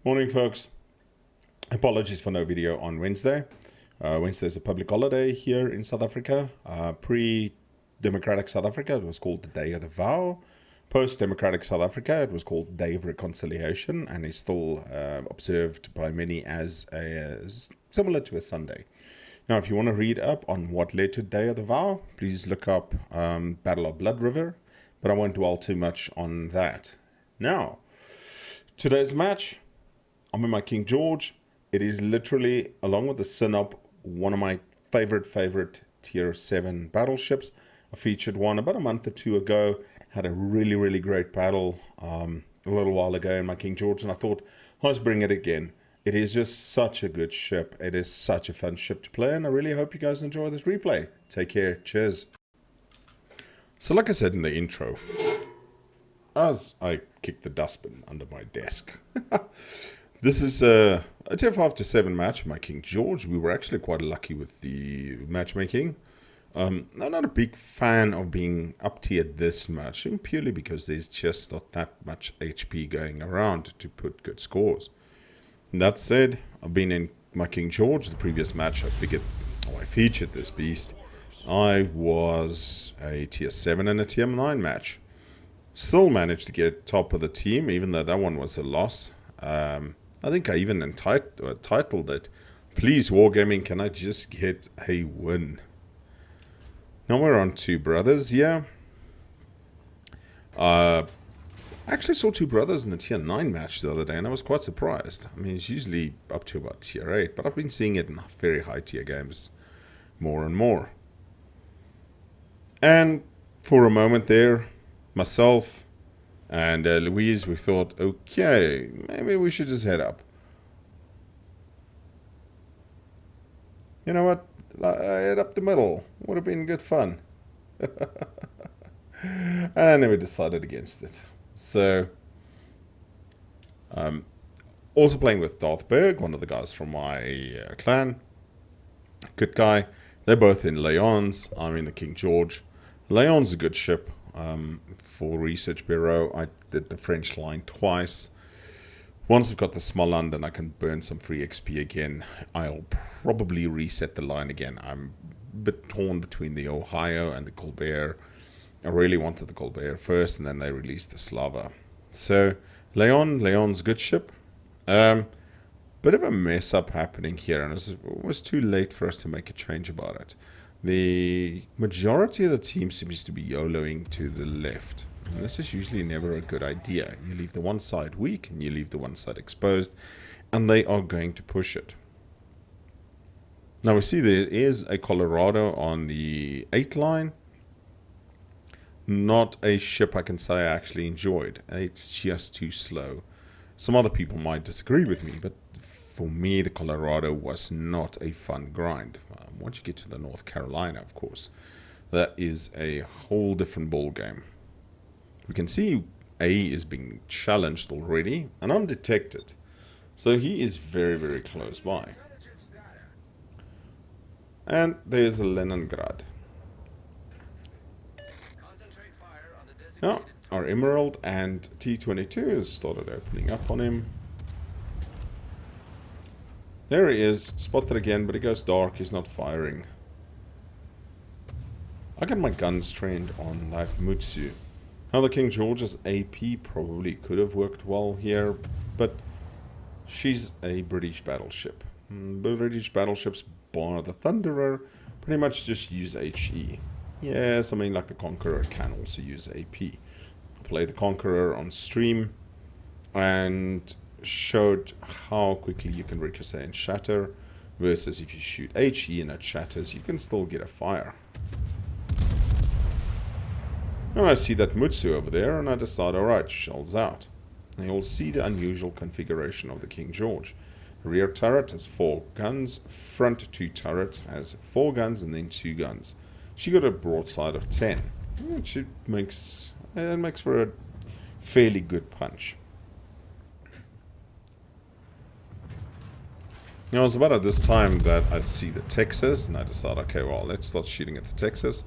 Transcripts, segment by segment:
Morning, folks. Apologies for no video on Wednesday. Wednesday is a public holiday here in South Africa. Pre-democratic South Africa, it was called the Day of the Vow. Post-democratic South Africa, it was called Day of Reconciliation, and is still observed by many as similar to a Sunday. Now, if you want to read up on what led to Day of the Vow, please look up Battle of Blood River, but I won't dwell too much on that. Now, today's match, I'm in my King George. It is literally, along with the Sinop, one of my favorite tier 7 battleships. I featured one about a month or two ago. Had a really great battle a little while ago in my King George, and I thought, let's bring it again. It is just such a good ship. It is such a fun ship to play, and I really hope you guys enjoy this replay. Take care. Cheers. So like I said in the intro, as I kicked the dustbin under my desk, this is a tier 5 to 7 match in my King George. We were actually quite lucky with the matchmaking. I'm not a big fan of being up tiered this much, purely because there's just not that much HP going around to put good scores. That said, I've been in my King George. The previous match I featured this beast. I was a tier 7 and a tier 9 match. Still managed to get top of the team, even though that one was a loss. I think I even titled it, "Please Wargaming, can I just get a win?" Now we're on two brothers here. I actually saw two brothers in the tier 9 match the other day, and I was quite surprised. I mean, it's usually up to about tier 8, but I've been seeing it in very high tier games more and more. And for a moment there, myself and Louise, we thought, okay, maybe we should just head up. You know what? Head up the middle. Would have been good fun. And then we decided against it. So, also playing with Darth Berg, one of the guys from my clan. Good guy. They're both in Leon's. I'm in the King George. Leon's a good ship. For Research Bureau, I did the French line twice. Once I've got the Småland and I can burn some free XP again, I'll probably reset the line again. I'm a bit torn between the Ohio and the Colbert. I really wanted the Colbert first, and then they released the Slava. So, Leon's a good ship. Bit of a mess up happening here, and it was too late for us to make a change about it. The majority of the team seems to be YOLOing to the left. And this is usually never a good idea. You leave the one side weak and you leave the one side exposed, and they are going to push it. Now we see there is a Colorado on the 8 line. Not a ship I can say I actually enjoyed. It's just too slow. Some other people might disagree with me, but for me the Colorado was not a fun grind. Once you get to the North Carolina, of course, that is a whole different ball game. We can see A is being challenged already and undetected. So he is very close by. And there's a Leningrad. Now, our Emerald and T-22 has started opening up on him. There he is, spotted again, but he goes dark, he's not firing. I got my guns trained on that Mutsu. Now the King George's AP probably could have worked well here, but she's a British battleship. British battleships, bar the Thunderer, pretty much just use HE. Yes, I mean, like the Conqueror can also use AP. Play the Conqueror on stream and showed how quickly you can ricochet and shatter, versus if you shoot HE and it shatters, you can still get a fire. Now I see that Mutsu over there, and I decide, alright, shells out. And you'll see the unusual configuration of the King George. The rear turret has 4 guns, front 2 turrets has 4 guns and then 2 guns. She got a broadside of 10, which makes for a fairly good punch. Now, it was about at this time that I see the Texas, and I decide, okay, well, let's start shooting at the Texas.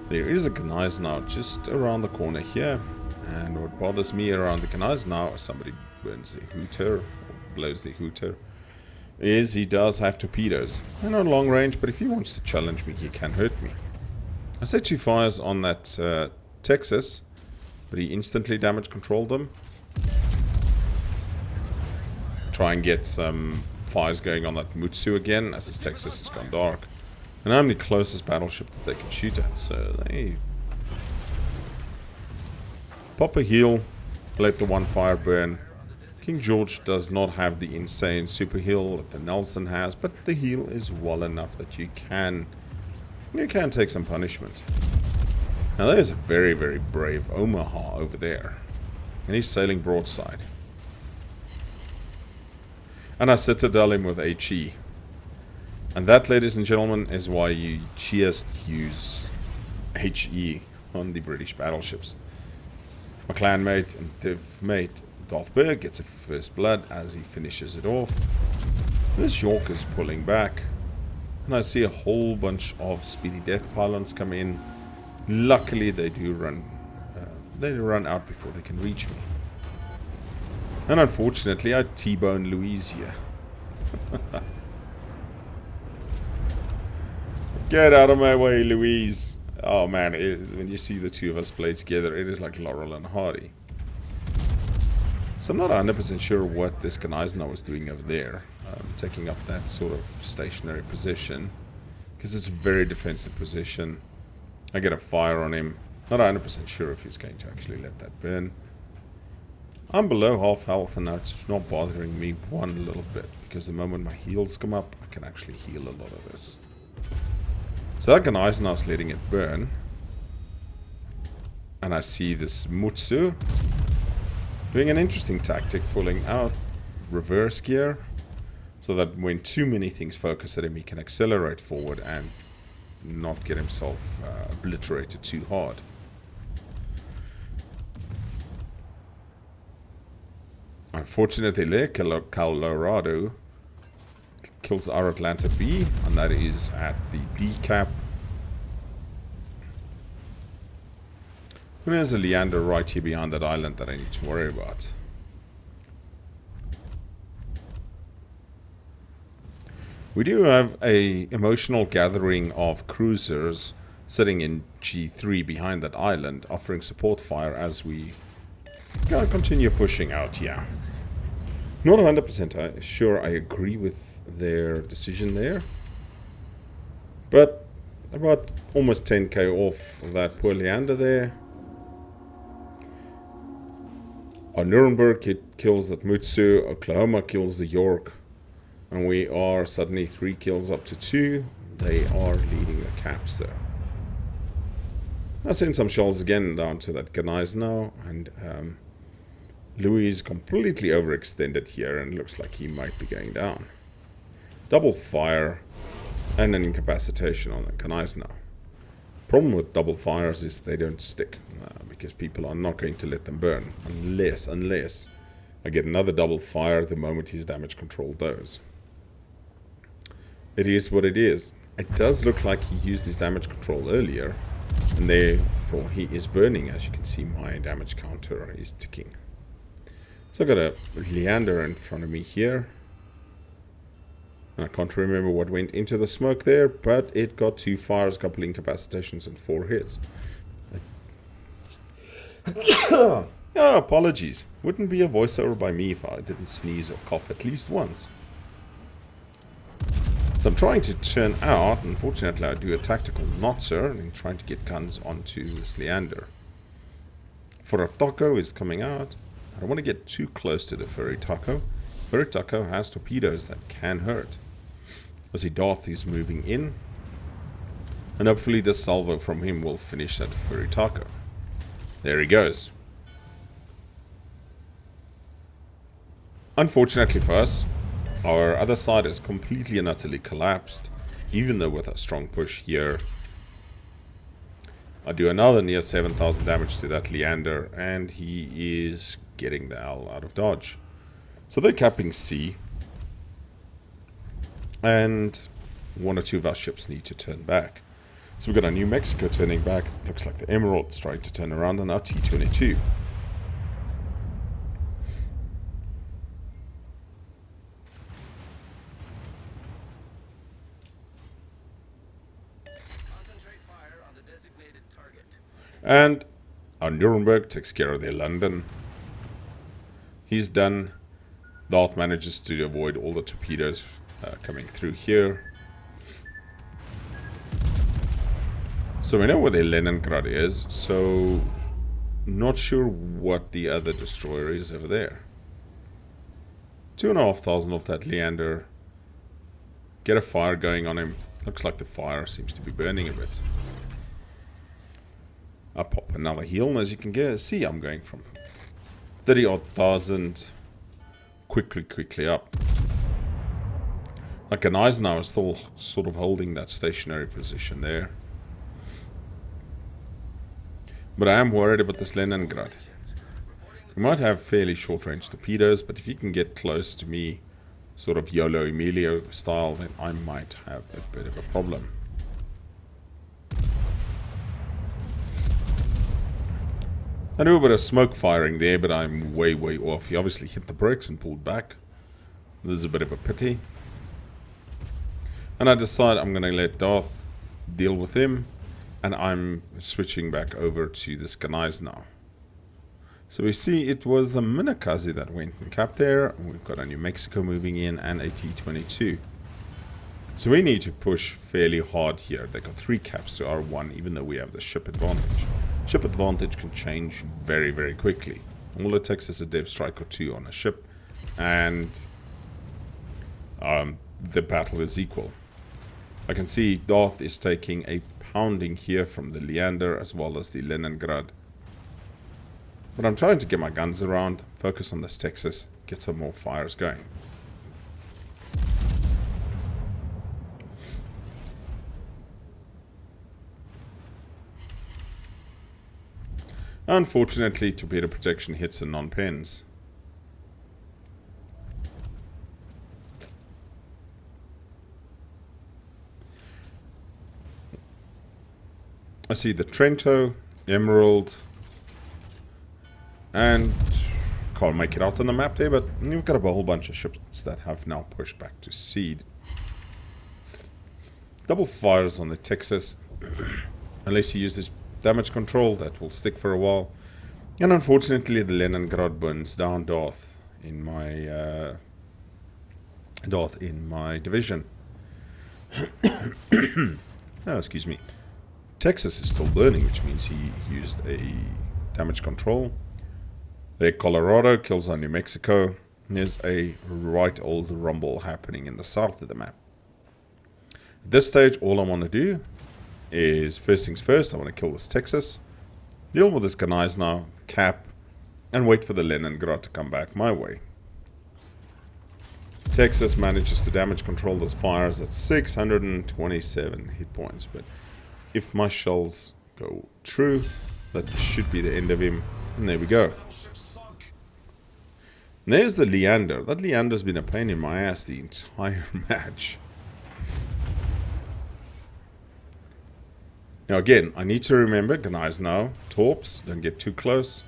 There is a Gneisenau just around the corner here, and what bothers me around the Gneisenau is somebody burns a Hooter, or blows the hooter is he does have torpedoes. They're not long range, but if he wants to challenge me, he can hurt me. I set 2 fires on that Texas, but he instantly damage controlled them. Try and get some fires going on that Mutsu again, as his Texas has gone dark. And I'm the closest battleship that they can shoot at, so they pop a heal, let the 1 fire burn. King George does not have the insane super heal that the Nelson has, but the heal is well enough that you can take some punishment. Now there's a very, very brave Omaha over there, and he's sailing broadside. And I citadel him with HE. And that, ladies and gentlemen, is why you just use HE on the British battleships. My clanmate and divmate Darth Berg gets a first blood as he finishes it off. This York is pulling back, and I see a whole bunch of speedy death pylons come in. Luckily, they do run. They run out before they can reach me. And unfortunately, I T-bone Louise here. Get out of my way, Louise. Oh man, when you see the two of us play together, it is like Laurel and Hardy. So I'm not 100% sure what this Gneisenau was doing over there. Taking up that sort of stationary position. Because it's a very defensive position. I get a fire on him. Not 100% sure if he's going to actually let that burn. I'm below half health, and that's not bothering me one little bit. Because the moment my heals come up, I can actually heal a lot of this. So that Gneisenau is letting it burn. And I see this Mutsu doing an interesting tactic, pulling out reverse gear, so that when too many things focus at him, he can accelerate forward and not get himself obliterated too hard. Unfortunately, Colorado kills our Atlanta B, and that is at the D cap. And there's a Leander right here behind that island that I need to worry about. We do have a emotional gathering of cruisers sitting in G3 behind that island, offering support fire as we continue pushing out. Yeah, not 100% sure I agree with their decision there, but about almost 10k off that poor Leander there. On Nuremberg, it kills that Mutsu. Oklahoma kills the York. And we are suddenly 3 kills up to 2. They are leading the caps there. I send some shells again down to that Gneisenau. And Louis is completely overextended here and looks like he might be going down. Double fire and an incapacitation on the Gneisenau. Problem with double fires is they don't stick. Because people are not going to let them burn unless I get another double fire the moment his damage control goes. It is what it is. It does look like he used his damage control earlier, and therefore he is burning. As you can see, my damage counter is ticking. So I've got a Leander in front of me here. I can't remember what went into the smoke there, but it got 2 fires, a couple incapacitations, and 4 hits. Oh, apologies. Wouldn't be a voiceover by me if I didn't sneeze or cough at least once. So I'm trying to turn out. Unfortunately, I do a tactical not, sir, and I'm trying to get guns onto this Leander. For Taco is coming out. I don't want to get too close to the Furry Taco. Furry Taco has torpedoes that can hurt. I see Darth is moving in. And hopefully this salvo from him will finish that Furry Taco. There he goes. Unfortunately for us, our other side is completely and utterly collapsed. Even though with a strong push here, I do another near 7,000 damage to that Leander, and he is getting the hell out of dodge. So they're capping C. And 1 or 2 of our ships need to turn back. So we've got our New Mexico turning back. Looks like the Emerald's trying to turn around, and our T-22. And our Nuremberg takes care of their London. He's done. Darth manages to avoid all the torpedoes coming through here. So we know where their Leningrad is, so not sure what the other destroyer is over there. 2,500 of that Leander. Get a fire going on him. Looks like the fire seems to be burning a bit. I pop another heal, and as you can see, I'm going from 30-odd thousand quickly up. Like an Eisenhower is still sort of holding that stationary position there. But I am worried about this Leningrad. We might have fairly short-range torpedoes, but if you can get close to me, sort of YOLO Emilio style, then I might have a bit of a problem. I do a bit of smoke firing there, but I'm way off. He obviously hit the brakes and pulled back. This is a bit of a pity. And I decide I'm going to let Darth deal with him. And I'm switching back over to the Skanais now. So we see it was the Minakaze that went and capped there. We've got a New Mexico moving in and a T-22. So we need to push fairly hard here. They got 3 caps to our 1, even though we have the ship advantage. Ship advantage can change very quickly. All it takes is a dev strike or 2 on a ship, and the battle is equal. I can see Darth is taking a pounding here from the Leander as well as the Leningrad. But I'm trying to get my guns around, focus on this Texas, get some more fires going. Unfortunately, torpedo protection hits the non-pens. I see the Trento, Emerald, and can't make it out on the map there, but we've got a whole bunch of ships that have now pushed back to seed. Double fires on the Texas, unless you use this damage control, that will stick for a while. And unfortunately, the Leningrad burns down Darth in my division. Oh, excuse me. Texas is still burning, which means he used a damage control. There, Colorado kills our New Mexico. There's a right old rumble happening in the south of the map. At this stage, all I want to do is, first things first, I want to kill this Texas, deal with this Skanais now, cap, and wait for the Leningrad to come back my way. Texas manages to damage control those fires at 627 hit points, but if my shells go true, that should be the end of him. And there we go. And there's the Leander. That Leander's been a pain in my ass the entire match. Now again, I need to remember, guys, now, torps, don't get too close.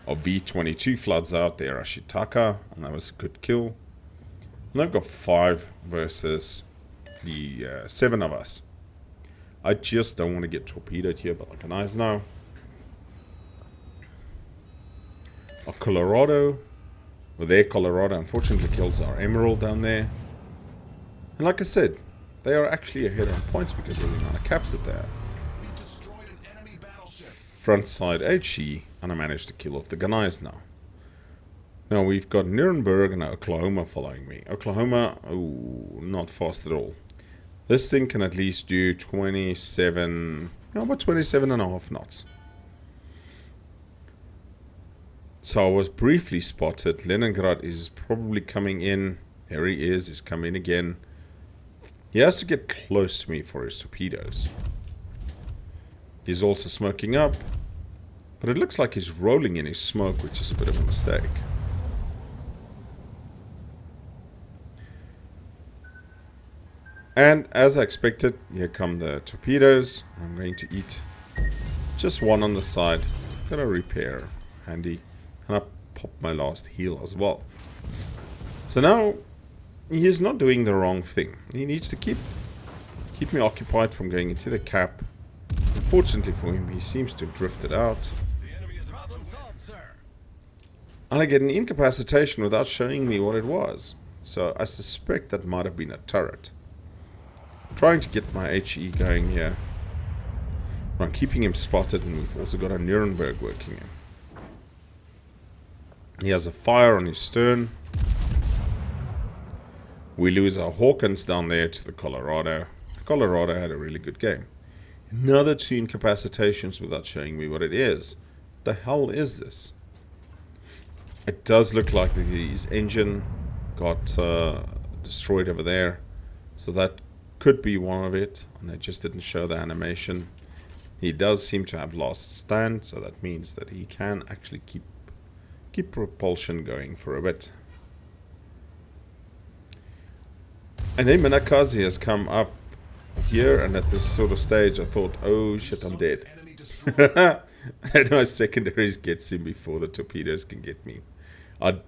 Our V-22 floods out there, Ashitaka, and that was a good kill. And I've got 5 versus the 7 of us. I just don't want to get torpedoed here, but like an eyes now. Our Colorado, well, their Colorado unfortunately kills our Emerald down there. And like I said, they are actually ahead on points because of the amount of caps that they have. Front side HE, and I managed to kill off the Gunais now. Now we've got Nuremberg and Oklahoma following me. Oklahoma, oh, not fast at all. This thing can at least do 27, about 27 and a half knots. So I was briefly spotted. Leningrad is probably coming in. There he is, he's coming again. He has to get close to me for his torpedoes. He's also smoking up. But it looks like he's rolling in his smoke, which is a bit of a mistake. And as I expected, here come the torpedoes. I'm going to eat just one on the side. Got a repair handy. And I pop my last heal as well. So now he is not doing the wrong thing. He needs to keep me occupied from going into the cap. Unfortunately for him, he seems to have drifted out. And I get an incapacitation without showing me what it was. So I suspect that might have been a turret. Trying to get my HE going here. I'm keeping him spotted, and we've also got a Nuremberg working him. He has a fire on his stern. We lose our Hawkins down there to the Colorado. Colorado had a really good game. Another 2 incapacitations without showing me what it is. The hell is this? It does look like his engine got destroyed over there. So that could be one of it. And they just didn't show the animation. He does seem to have lost stand. So that means that he can actually keep propulsion going for a bit. And then Minakazi has come up here, and at this sort of stage I thought, oh shit, I'm dead. And my secondaries gets him before the torpedoes can get me. I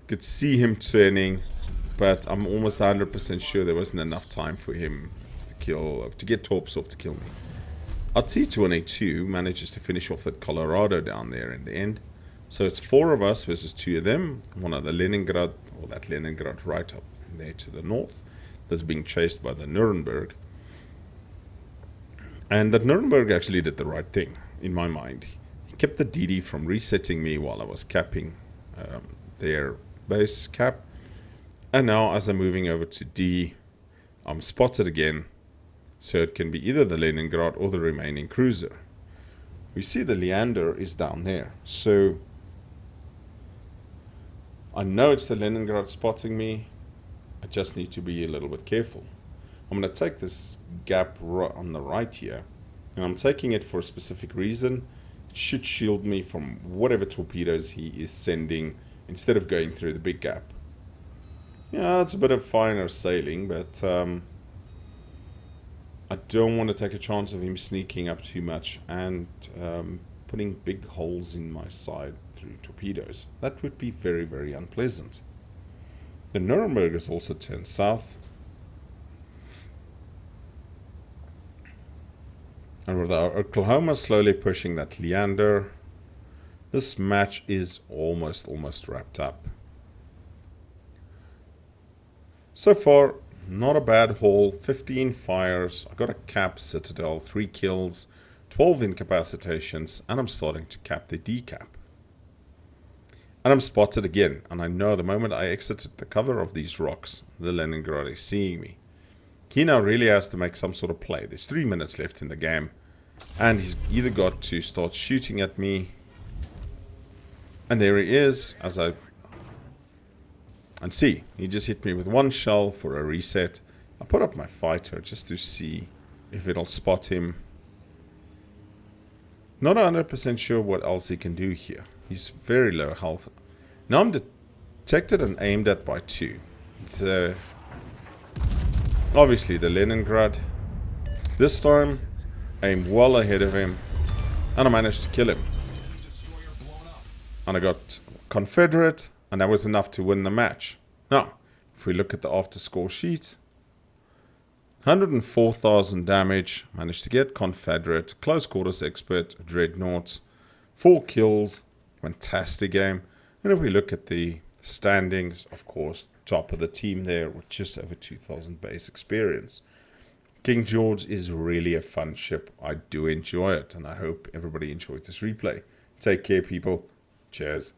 could see him turning, but I'm almost 100% sure there wasn't enough time for him to get torps off to kill me. Our T-22 manages to finish off that Colorado down there in the end. So it's 4 of us versus 2 of them. One of the Leningrad, or that Leningrad right up there to the north, that's being chased by the Nuremberg. And that Nuremberg actually did the right thing, in my mind. He kept the DD from resetting me while I was capping their base cap. And now as I'm moving over to D, I'm spotted again. So it can be either the Leningrad or the remaining cruiser. We see the Leander is down there. So I know it's the Leningrad spotting me. I just need to be a little bit careful. I'm going to take this gap on the right here. And I'm taking it for a specific reason. It should shield me from whatever torpedoes he is sending instead of going through the big gap. Yeah, it's a bit of finer sailing, but I don't want to take a chance of him sneaking up too much and putting big holes in my side through torpedoes. That would be very, very unpleasant. The Nuremberg has also turned south. And with our Oklahoma slowly pushing that Leander, this match is almost wrapped up. So far, not a bad haul. 15 fires. I got a cap Citadel, 3 kills, 12 incapacitations, and I'm starting to cap the decap. And I'm spotted again, and I know the moment I exited the cover of these rocks, the Leningrad is seeing me. He now really has to make some sort of play. There's 3 minutes left in the game, and he's either got to start shooting at me, and there he is, and see, he just hit me with 1 shell for a reset. I put up my fighter just to see if it'll spot him. Not 100% sure what else he can do here. He's very low health. Now I'm detected and aimed at by 2. It's obviously the Leningrad. This time, aimed well ahead of him, and I managed to kill him. And I got Confederate, and that was enough to win the match. Now, if we look at the after score sheet, 104,000 damage, managed to get Confederate, close quarters expert, dreadnoughts, 4 kills, fantastic game. And if we look at the standings, of course, top of the team there with just over 2,000 base experience. King George is really a fun ship. I do enjoy it, and I hope everybody enjoyed this replay. Take care, people. Cheers.